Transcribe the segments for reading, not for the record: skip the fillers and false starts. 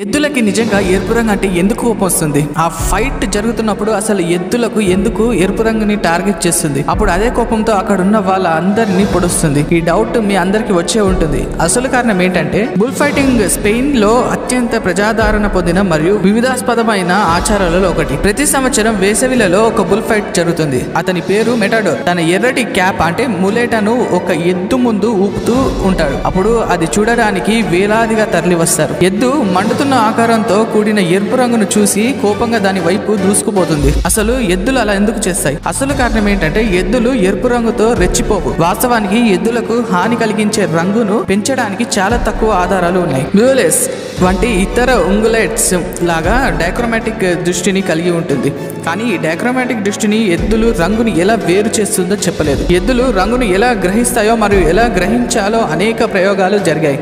ఎద్దులకి నిజంగా ఎరుపు రంగు అంటే ఎందుకు కోపం వస్తుంది? ఆ ఫైట్ జరుగుతున్నప్పుడు అసలు ఎద్దులకు ఎందుకు ఎరుపు రంగుని టార్గెట్ చేస్తుంది? అప్పుడు అదే కోపంతో అక్కడ ఉన్న వాళ్ళ అందరినీ పొడుస్తుంది. ఈ డౌట్ మీ అందరికి వచ్చే ఉంటుంది. అసలు కారణం ఏంటంటే బుల్ ఫైటింగ్ స్పెయిన్ లో అత్యంత ప్రజాదరణ పొందిన మరియు వివిధాస్పదమైన ఆచారాలలో ఒకటి. ప్రతి సంవత్సరం వేసవిలలో ఒక బుల్ ఫైట్ జరుగుతుంది. అతని పేరు మెటాడోర్. తన ఎర్రటి క్యాప్ అంటే ములేటను ఒక ఎద్దు ముందు ఊపుతూ ఉంటాడు. అప్పుడు అది చూడడానికి వేలాదిగా తరలి వస్తారు. ఎద్దు మండుతున్న ఆకారంతో కూడిన ఎరుపు రంగును చూసి కోపంగా దాని వైపు దూసుకుపోతుంది. అసలు ఎద్దులు అలా ఎందుకు చేస్తాయి? అసలు కారణం ఏంటంటే ఎద్దులు ఎరుపు రంగుతో రెచ్చిపోవు. వాస్తవానికి ఎద్దులకు హాని కలిగించే రంగును పెంచడానికి చాలా తక్కువ ఆధారాలు ఉన్నాయి. మ్యూలెస్ వంటి ఇతర ఉంగులైట్స్ లాగా డైక్రోమాటిక్ దృష్టిని కలిగి ఉంటుంది. కానీ ఈ డైక్రోమాటిక్ దృష్టిని ఎద్దులు రంగుని ఎలా వేరు చేస్తుందో చెప్పలేదు. ఎద్దులు రంగును ఎలా గ్రహిస్తాయో మరియు ఎలా గ్రహించాలో అనేక ప్రయోగాలు జరిగాయి.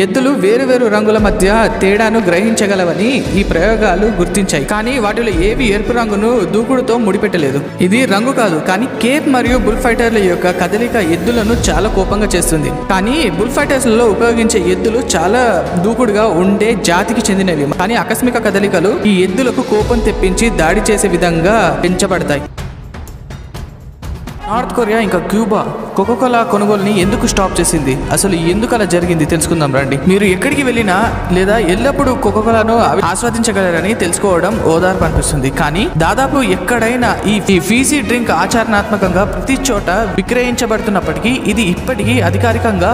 ఎద్దులు వేరు వేరు రంగుల మధ్య తేడాను గ్రహించగలవని ఈ ప్రయోగాలు గుర్తించాయి. కానీ వాటిలో ఏవి ఎరుపు రంగును దూకుడుతో ముడిపెట్టలేదు. ఇది రంగు కాదు, కానీ కేప్ మరియు బుల్ ఫైటర్ల యొక్క కదలిక ఎద్దులను చాలా కోపంగా చేస్తుంది. కానీ బుల్ ఫైటర్స్లలో ఉపయోగించే ఎద్దులు చాలా దూకుడుగా ఉండే జాతికి చెందినవి. కానీ ఆకస్మిక కదలికలు ఈ ఎద్దులకు కోపం తెప్పించి దాడి చేసే విధంగా పెంచబడతాయి. నార్త్ కొరియా ఇంకా క్యూబా కోకోకోలా కొనుగోలుని ఎందుకు స్టాప్ చేసింది? అసలు ఎందుకు అలా జరిగింది తెలుసుకుందాం రండి. మీరు ఎక్కడికి వెళ్ళినా లేదా ఎల్లప్పుడూ కోకోకోలాను ఆస్వాదించగలరని తెలుసుకోవడం ఓదార్పు అనిపిస్తుంది. కానీ దాదాపు ఎక్కడైనా ఈ ఫీజీ డ్రింక్ ఆచరణాత్మకంగా ప్రతి చోట విక్రయించబడుతున్నప్పటికీ ఇది ఇప్పటికీ అధికారికంగా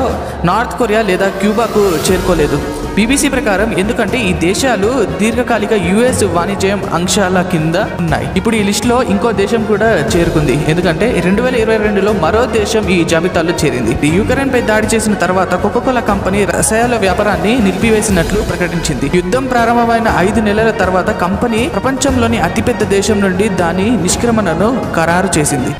నార్త్ కొరియా లేదా క్యూబాకు చేరుకోలేదు. BBC ప్రకారం ఎందుకంటే ఈ దేశాలు దీర్ఘకాలిక US వాణిజ్యం అంశాల కింద ఉన్నాయి. ఇప్పుడు ఈ లిస్ట్ లో ఇంకో దేశం కూడా చేరుకుంది. ఎందుకంటే 2022లో మరో దేశం ఈ జాబితాలో చేరింది. యుక్రెయిన్ పై దాడి చేసిన తర్వాత కోకోకోలా కంపెనీ రసాయన వ్యాపారాన్ని నిలిపివేసినట్లు ప్రకటించింది. యుద్ధం ప్రారంభమైన 5 నెలల తర్వాత కంపెనీ ప్రపంచంలోని అతిపెద్ద దేశం నుండి దాని నిష్క్రమణను ఖరారు చేసింది.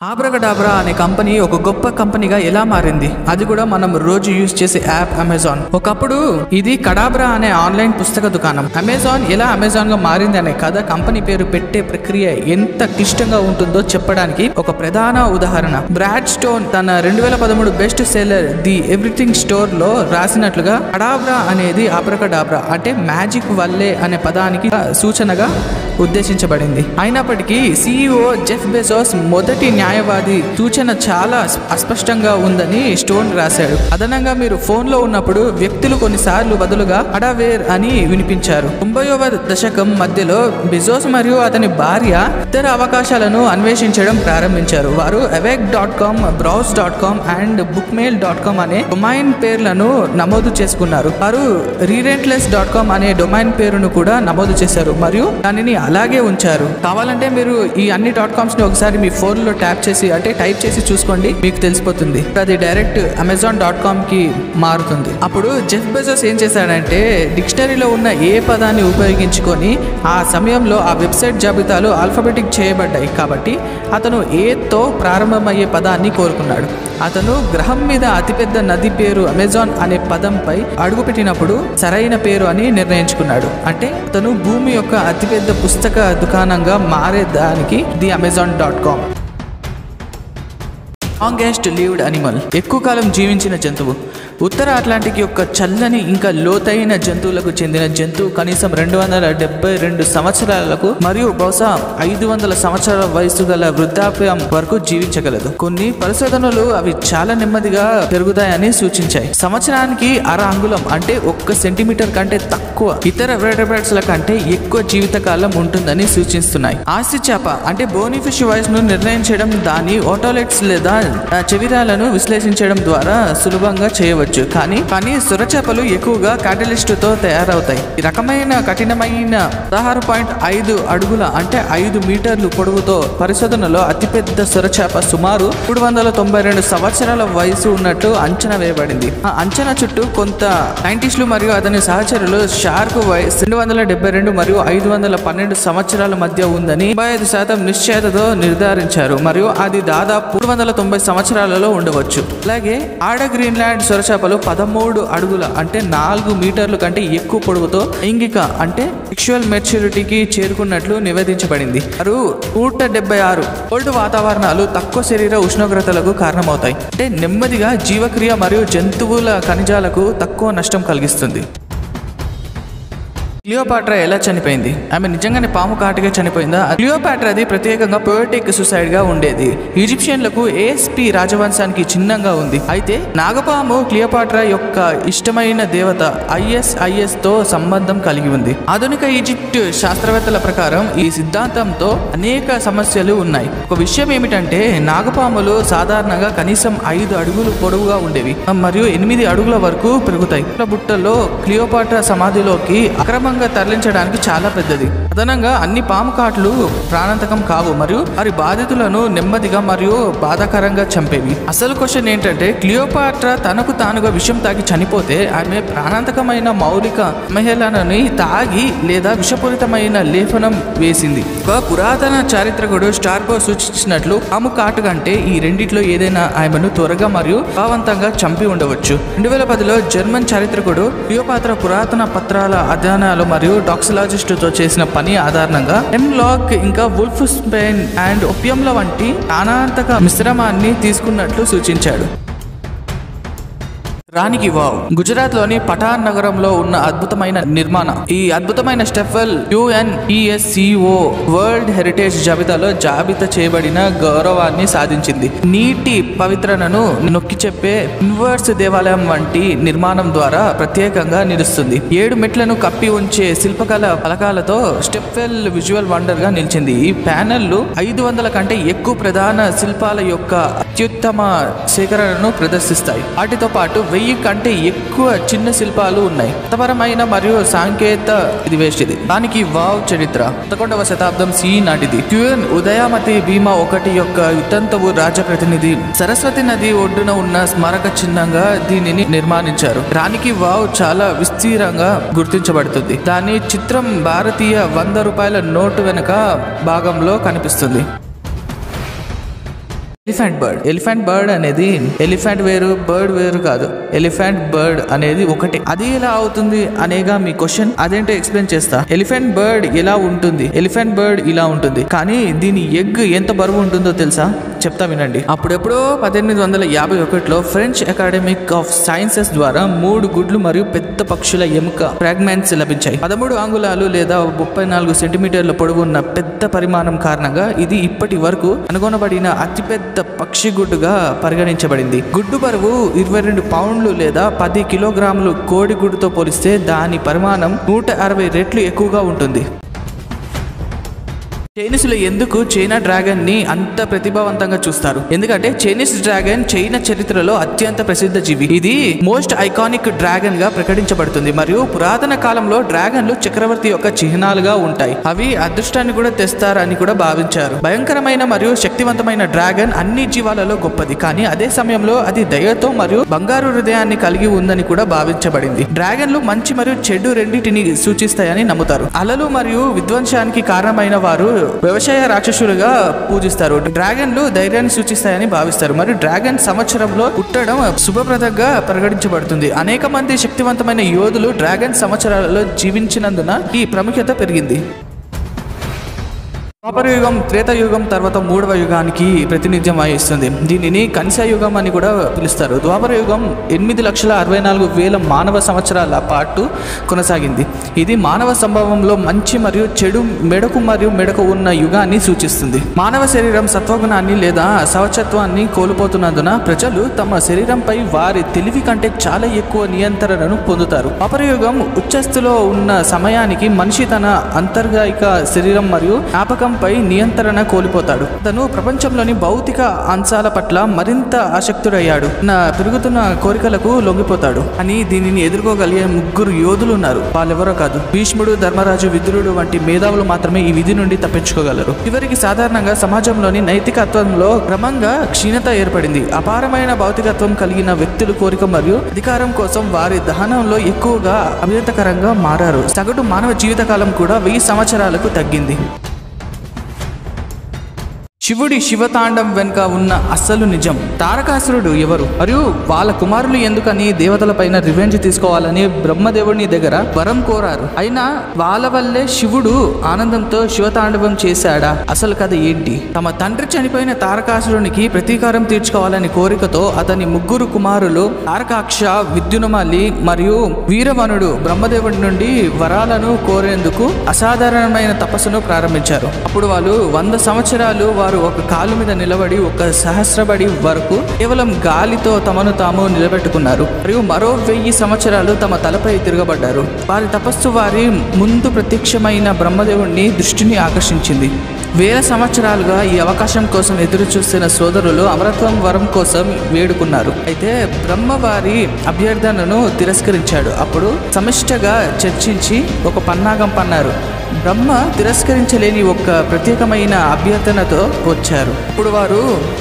ఆబ్రకడాబ్రా అనే కంపెనీ ఒక గొప్ప కంపెనీగా ఎలా మారింది? అది కూడా మనం రోజు యూజ్ చేసే యాప్ అమెజాన్. ఒకప్పుడు ఇది కడాబ్రా అనే ఆన్లైన్ పుస్తక దుకాణం. అమెజాన్ ఎలా అమెజాన్ గా మారింది అనే కథ కంపెనీ పేరు పెట్టే ప్రక్రియ ఎంత క్లిష్టంగా ఉంటుందో చెప్పడానికి ఒక ప్రధాన ఉదాహరణ. బ్రాడ్ స్టోన్ తన 2013 best seller the everything store లో రాసినట్లుగా కడాబ్రా అనేది ఆబ్రకడాబ్రా అంటే మ్యాజిక్ వల్లే అనే పదానికి సూచనగా ఉద్దేశించబడింది. అయినప్పటికీ CEO జెఫ్ బెజోస్ మొదటి న్యాయవాది సూచన చాలా అస్పష్టంగా ఉందని స్టోన్ రాశాడు. అదనంగా మీరు ఫోన్ లో ఉన్నప్పుడు వ్యక్తులు కొన్నిసార్లు బదులుగా అడావేర్ అని వినిపించారు. 90వ దశకం మధ్యలో బెజోస్ మరియు అతని భార్య ఇతర అవకాశాలను అన్వేషించడం ప్రారంభించారు. వారు awake.com, browse.com అండ్ bookmail.com అనే డొమైన్ పేర్లను నమోదు చేసుకున్నారు. వారు rerentless.com అనే డొమైన్ పేరును కూడా నమోదు చేశారు మరియు దానిని అలాగే ఉంచారు. కావాలంటే మీరు ఈ అన్ని .coms ని ఒకసారి మీ ఫోన్ లో టైప్ చేసి చూసుకోండి, మీకు తెలిసిపోతుంది. అది డైరెక్ట్ Amazon.com కి మారుతుంది. అప్పుడు జెఫ్ బెజోస్ ఏం చేశాడంటే డిక్షనరీలో ఉన్న ఏ పదాన్ని ఉపయోగించుకొని ఆ సమయంలో ఆ వెబ్సైట్ జాబితాలు ఆల్ఫాబెటిక్ చేయబడ్డాయి కాబట్టి అతను ఏతో ప్రారంభమయ్యే పదాన్ని కోరుకున్నాడు. అతను గ్రహం మీద అతిపెద్ద నది పేరు అమెజాన్ అనే పదంపై అడుగుపెట్టినప్పుడు సరైన పేరు అని నిర్ణయించుకున్నాడు. అంటే అతను భూమి యొక్క అతిపెద్ద పుస్తక దుకాణంగా మారేదానికి the Amazon.com. Longest lived animal, ఎక్కువ కాలం జీవించిన జంతువు. ఉత్తర అట్లాంటిక్ యొక్క చల్లని ఇంకా లోతైన జంతువులకు చెందిన జంతువు కనీసం 272 సంవత్సరాలకు మరియు బహుశా 500 సంవత్సరాల వయసు గల వృద్ధాప్యం వరకు జీవించగలదు. కొన్ని పరిశోధనలు అవి చాలా నెమ్మదిగా పెరుగుతాయని సూచించాయి. సంవత్సరానికి 1/2 అంగుళం అంటే 1 సెంటీమీటర్ కంటే తక్కువ ఇతర వెర్టెబ్రేట్స్ ల కంటే ఎక్కువ జీవితకాలం ఉంటుందని సూచిస్తున్నాయి. ఆస్తి చేప అంటే బోనీఫిష్ వయసును నిర్ణయించడం దాని ఓటోలెట్స్ లేదా చెవిరాలను విశ్లేషించడం ద్వారా సులభంగా చేయవచ్చు. కానీ సొరచేపలు ఎక్కువగా క్యాటలిస్ట్ తో తయారవుతాయి. ఈ రకమైన కఠినమైన 16.5 అడుగుల అంటే 5 మీటర్లు పొడవుతో పరిశోధనలో అతిపెద్ద సొరచేప సుమారు 392 సంవత్సరాల వయసు ఉన్నట్టు అంచనా వేయబడింది. ఆ అంచనా చుట్టూ కొంత సైంటిస్టులు మరియు అతని సహచరులు షార్క్ వయసు 272 మరియు 512 సంవత్సరాల మధ్య ఉందని 95% నిశ్చయతతో నిర్ధారించారు మరియు అది దాదాపు 390 సంవత్సరాలలో ఉండవచ్చు. అలాగే ఆడ గ్రీన్లాండ్ సొరచేపలు 13 అడుగుల అంటే 4 మీటర్ల కంటే ఎక్కువ పొడవుతో లైంగిక అంటే సెక్షువల్ మెచ్యూరిటీకి చేరుకున్నట్లు నివేదించబడింది. 176 కోల్డ్ వాతావరణాలు తక్కువ శరీర ఉష్ణోగ్రతలకు కారణమవుతాయి. అంటే నెమ్మదిగా జీవక్రియ మరియు జంతువుల ఖనిజాలకు తక్కువ నష్టం కలిగిస్తుంది. క్లియోపాట్రా ఎలా చనిపోయింది? ఆమె నిజంగానే పాము కాటుగా చనిపోయిందా? క్లియోపాట్రాది ప్రత్యేకంగా పొయిటిక్ సుసైడ్ గా ఉండేది. ఈజిప్షియన్లకు ఏఎస్పి రాజవంశానికి చిహ్నంగా ఉంది. అయితే నాగపాము క్లియోపాట్రా యొక్క ఇష్టమైన దేవత ఐఎస్ తో సంబంధం కలిగి ఉంది. ఆధునిక ఈజిప్ట్ శాస్త్రవేత్తల ప్రకారం ఈ సిద్ధాంతంతో అనేక సమస్యలు ఉన్నాయి. ఒక విషయం ఏమిటంటే నాగపాములు సాధారణంగా కనీసం 5 అడుగులు పొడవుగా ఉండేవి మరియు 8 అడుగుల వరకు పెరుగుతాయి. బుట్టలో క్లియోపాట్రా సమాధిలోకి అక్రమంగా తరలించడానికి చాలా పెద్దది. అదనంగా అన్ని పాము కాట్లు ప్రాణాంతకం కావు మరియు వారి బాధితులను నెమ్మదిగా మరియు బాధాకరంగా చంపేవి. అసలు క్వశ్చన్ ఏంటంటే క్లియోపాట్రా తనకు తానుగా విషం తాగి చనిపోతే ఆమె ప్రాణాంతకమైన మౌలిక మహిళలని తాగి లేదా విషపూరితమైన లేపనం వేసింది. ఒక పురాతన చారిత్రకుడు స్టార్బో సూచించినట్లు పాము కాటు కంటే ఈ రెండిట్లో ఏదైనా ఆమెను త్వరగా మరియు ప్రభావవంతంగా చంపి ఉండవచ్చు. 2010లో జర్మన్ చారిత్రకుడు క్లియోపాట్రా పురాతన పత్రాల అధ్యయనాలు మరియు టాక్సిలాజిస్టుతో చేసిన పని ఆధారంగా హెమ్లాక్ ఇంకా వుల్ఫ్ స్పెయిన్ అండ్ ఒపియంల వంటి ప్రాణాంతక మిశ్రమాన్ని తీసుకున్నట్లు సూచించాడు. రాణికి వావ్ గుజరాత్ లోని పఠాన్ నగరంలో ఉన్న అద్భుతమైన నిర్మాణం. ఈ అద్భుతమైన స్టెఫెల్ UNESCO వరల్డ్ హెరిటేజ్ జాబితాలో జాబితా చేయబడిన గౌరవాన్ని సాధించింది. నీటి పవిత్రతను నొక్కి చెప్పే ఇన్వర్స్ దేవాలయం వంటి నిర్మాణం ద్వారా ప్రత్యేకంగా నిలుస్తుంది. 7 మెట్లను కప్పి ఉంచే శిల్పకళ ఫలకాలతో స్టెఫెల్ విజువల్ వండర్ గా నిలిచింది. ఈ ప్యానెళ్లు 500 కంటే ఎక్కువ ప్రధాన శిల్పాల యొక్క అత్యుత్తమ సేకరణను ప్రదర్శిస్తాయి. వాటితో పాటు 1000 కంటే ఎక్కువ చిన్న శిల్పాలు ఉన్నాయి. మతపరమైన మరియు సాంకేత దానికి వావ్ చరిత్ర 11వ శతాబ్దం సి నాటిది. క్యూఎన్ ఉదయామతి భీమా 1 యొక్క యుతంతవు రాజప్రతినిధి సరస్వతి నది ఒడ్డున ఉన్న స్మారక చిహ్నంగా దీనిని నిర్మాణించారు. రాణికి వావ్ చాలా విస్తీర్ణంగా గుర్తించబడుతుంది. దాని చిత్రం భారతీయ 100 రూపాయల నోటు వెనుక భాగంలో కనిపిస్తుంది. ఎలిఫెంట్ బర్డ్ అనేది ఎలిఫెంట్ వేరు బర్డ్ వేరు కాదు. ఎలిఫెంట్ బర్డ్ అనేది ఒకటి. అది ఎలా అవుతుంది అనేగా మీ క్వశ్చన్. అదేంటో ఎక్స్ప్లెయిన్ చేస్తా. ఎలిఫెంట్ బర్డ్ ఎలా ఉంటుంది? ఎలిఫెంట్ బర్డ్ ఇలా ఉంటుంది. కానీ దీని ఎగ్ ఎంత బరువు ఉంటుందో తెలుసా? చెప్తా వినండి. అప్పుడెప్పుడో 1851లో ఫ్రెంచ్ అకాడమిక్ ఆఫ్ సైన్సెస్ ద్వారా 3 గుడ్లు మరియు పెద్ద పక్షుల ఎముక ఫ్రాగ్మెంట్స్ లభించాయి. 13 అంగుళాలు లేదా 34 సెంటీమీటర్ల పొడవు ఉన్న పెద్ద పరిమాణం కారణంగా ఇది ఇప్పటి వరకు కనుగొనబడిన అతిపెద్ద పక్షి గుడ్డుగా పరిగణించబడింది. గుడ్డు బరువు 22 పౌండ్లు లేదా 10 కిలోగ్రాములు. కోడి గుడ్డుతో పోలిస్తే దాని పరిమాణం 160 రెట్లు ఎక్కువగా ఉంటుంది. చైనీసులు ఎందుకు చైనా డ్రాగన్ ని అంత ప్రతిభావంతంగా చూస్తారు? ఎందుకంటే చైనీస్ డ్రాగన్ చైనా చరిత్రలో అత్యంత ప్రసిద్ధ జీవి. ఇది మోస్ట్ ఐకానిక్ డ్రాగన్ గా ప్రకటించబడుతుంది మరియు పురాతన కాలంలో డ్రాగన్లు చక్రవర్తి యొక్క చిహ్నాలుగా ఉంటాయి. అవి అదృష్టాన్ని కూడా తెస్తారని కూడా భావించారు. భయంకరమైన మరియు శక్తివంతమైన డ్రాగన్ అన్ని జీవాలలో గొప్పది, కానీ అదే సమయంలో అది దయతో మరియు బంగారు హృదయాన్ని కలిగి ఉందని కూడా భావించబడింది. డ్రాగన్లు మంచి మరియు చెడు రెండింటిని సూచిస్తాయని నమ్ముతారు. అలలు మరియు విధ్వంసానికి కారణమైన వారు వ్యవసాయ రాక్షసులుగా పూజిస్తారు. డ్రాగన్లు ధైర్యాన్ని సూచిస్తాయని భావిస్తారు మరియు డ్రాగన్ సంవత్సరంలో పుట్టడం శుభప్రదంగా పరిగణించబడుతుంది. అనేక మంది శక్తివంతమైన యోధులు డ్రాగన్ సంవత్సరాలలో జీవించినందున ఈ ప్రాముఖ్యత పెరిగింది. ద్వాపర యుగం త్రేతాయుగం తర్వాత 3వ యుగానికి ప్రాతినిధ్యం వహిస్తుంది. దీనిని కనిసా యుగం అని కూడా పిలుస్తారు. ద్వాపర యుగం 8,64,000 మానవ సంవత్సరాల పాటు కొనసాగింది. ఇది మానవ సంభవంలో మంచి మరియు చెడు మెడకు ఉన్న యుగాన్ని సూచిస్తుంది. మానవ శరీరం సత్వగుణాన్ని లేదా సవచత్వాన్ని కోల్పోతున్నందున ప్రజలు తమ శరీరంపై వారి తెలివి కంటే చాలా ఎక్కువ నియంత్రణను పొందుతారు. ద్వాపర యుగం ఉచ్చస్థితిలో ఉన్న సమయానికి మనిషి తన అంతర్గత శరీరం మరియు జ్ఞాపకం పై నియంత్రణ కోల్పోతాడు. తను ప్రపంచంలోని భౌతిక అంశాల పట్ల మరింత ఆసక్తుడయ్యాడు. పెరుగుతున్న కోరికలకు లొంగిపోతాడు. అని దీనిని ఎదుర్కోగలిగే 3 యోధులు ఉన్నారు. వాళ్ళెవరో కాదు, భీష్ముడు, ధర్మరాజు, విదురుడు వంటి మేధావులు మాత్రమే ఈ విధి నుండి తప్పించుకోగలరు. చివరికి సాధారణంగా సమాజంలోని నైతికత్వంలో క్రమంగా క్షీణత ఏర్పడింది. అపారమైన భౌతికత్వం కలిగిన వ్యక్తులు కోరిక మరియు అధికారం కోసం వారి దహనంలో ఎక్కువగా అభ్యంతకరంగా మారారు. సగటు మానవ జీవితకాలం కూడా 1000 సంవత్సరాలకు తగ్గింది. శివుడి శివతాండం వెనుక ఉన్న అసలు నిజం. తారకాసురుడు ఎవరు మరియు వాళ్ళ కుమారులు ఎందుకని దేవతల పైన రివెంజ్ తీసుకోవాలని బ్రహ్మదేవుని దగ్గర వరం కోరారు. అయినా వాళ్ళ వల్లే శివుడు ఆనందంతో శివతాండవం చేశాడా? అసలు కథ ఏంటి? తమ తండ్రి చనిపోయిన తారకాసురునికి ప్రతీకారం తీర్చుకోవాలని కోరికతో అతని ముగ్గురు కుమారులు తారకాక్ష, విద్యున్మాలి మరియు వీరవనుడు బ్రహ్మదేవుడి నుండి వరాలను కోరేందుకు అసాధారణమైన తపస్సును ప్రారంభించారు. అప్పుడు వాళ్ళు 100 సంవత్సరాలు వారు ఒక కాలు మీద నిలబడి 1 సహస్రబడి వరకు కేవలం గాలితో తమను తాము నిలబెట్టుకున్నారు మరియు మరో 1000 సంవత్సరాలు తమ తలపై తిరగబడ్డారు. వారి తపస్సు వారి ముందు ప్రత్యక్షమైన బ్రహ్మదేవుడిని దృష్టిని ఆకర్షించింది. 1000 సంవత్సరాలుగా ఈ అవకాశం కోసం ఎదురు చూస్తున్న సోదరులు అమరత్వం వరం కోసం వేడుకున్నారు. అయితే బ్రహ్మ వారి అభ్యర్థనను తిరస్కరించాడు. అప్పుడు సమిష్టగా చర్చించి ఒక పన్నాగం పన్నారు. బ్రహ్మ తిరస్కరించలేని ఒక ప్రత్యేకమైన అభ్యర్థనతో వచ్చారు. ఇప్పుడు వారు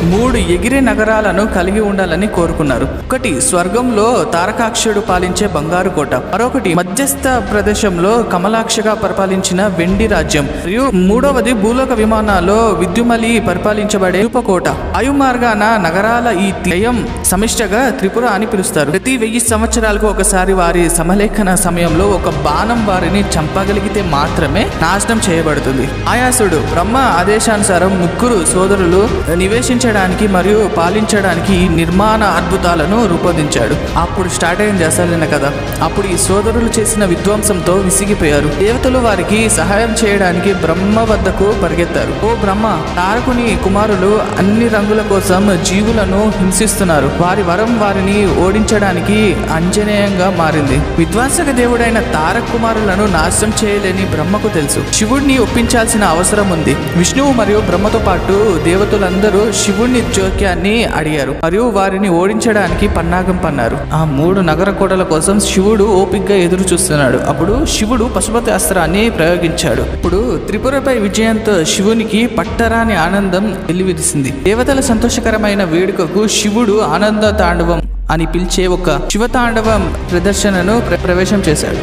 3 ఎగిరే నగరాలను కలిగి ఉండాలని కోరుకున్నారు. ఒకటి స్వర్గంలో తారకాక్షుడు పాలించే బంగారు కోట, మరొకటి మధ్యస్థ ప్రదేశంలో కమలాక్షగా పరిపాలించిన వెండి రాజ్యం, మరియు మూడవది భూలోక విమానాల్లో విద్యుమలి పరిపాలించబడే రూపకోట. వాయు మార్గాన నగరాల ఈ త్రయం సమిష్టగా త్రిపుర అని పిలుస్తారు. ప్రతి 1000 సంవత్సరాలకు ఒకసారి వారి సమలేఖన సమయంలో ఒక బాణం వారిని చంపగలిగితే మాత్రమే నాశనం చేయబడుతుంది. ఆయాసుడు బ్రహ్మ ఆదేశానుసారం ముగ్గురు సోదరులు నివేశించడానికి మరియు పాలించడానికి ఈ నిర్మాణ అద్భుతాలను రూపొందించాడు. అప్పుడు స్టార్ట్ అయింది అసలైన కథ. అప్పుడు ఈ సోదరులు చేసిన విధ్వంసంతో విసిగిపోయారు. దేవతలు వారికి సహాయం చేయడానికి బ్రహ్మ వద్దకు పరిగెత్తారు. ఓ బ్రహ్మ, తారకుని కుమారులు అన్ని రంగుల కోసం జీవులను హింసిస్తున్నారు. వారి వరం వారిని ఓడించడానికి అంజనేయంగా మారింది. విధ్వంసక దేవుడైన తారక్ కుమారులను నాశనం చేయలేని బ్రహ్మకు తెలుసు. శివుడిని ఒప్పించాల్సిన అవసరం ఉంది. విష్ణువు మరియు బ్రహ్మతో పాటు దేవతలందరూ శివుడిని జోక్యాన్ని అడిగారు మరియు వారిని ఓడించడానికి పన్నాగం పన్నారు. ఆ 3 నగర కోటల కోసం శివుడు ఓపికగా ఎదురు చూస్తున్నాడు. అప్పుడు శివుడు పశుపతి అస్త్రాన్ని ప్రయోగించాడు. ఇప్పుడు త్రిపురపై విజయంతో శివునికి పట్టరాని ఆనందం వెల్లివిరిసింది. దేవతల సంతోషకరమైన వేడుకకు శివుడు ఆనంద తాండవం అని పిలిచే ఒక శివతాండవం ప్రదర్శనను ప్రవేశం చేశాడు.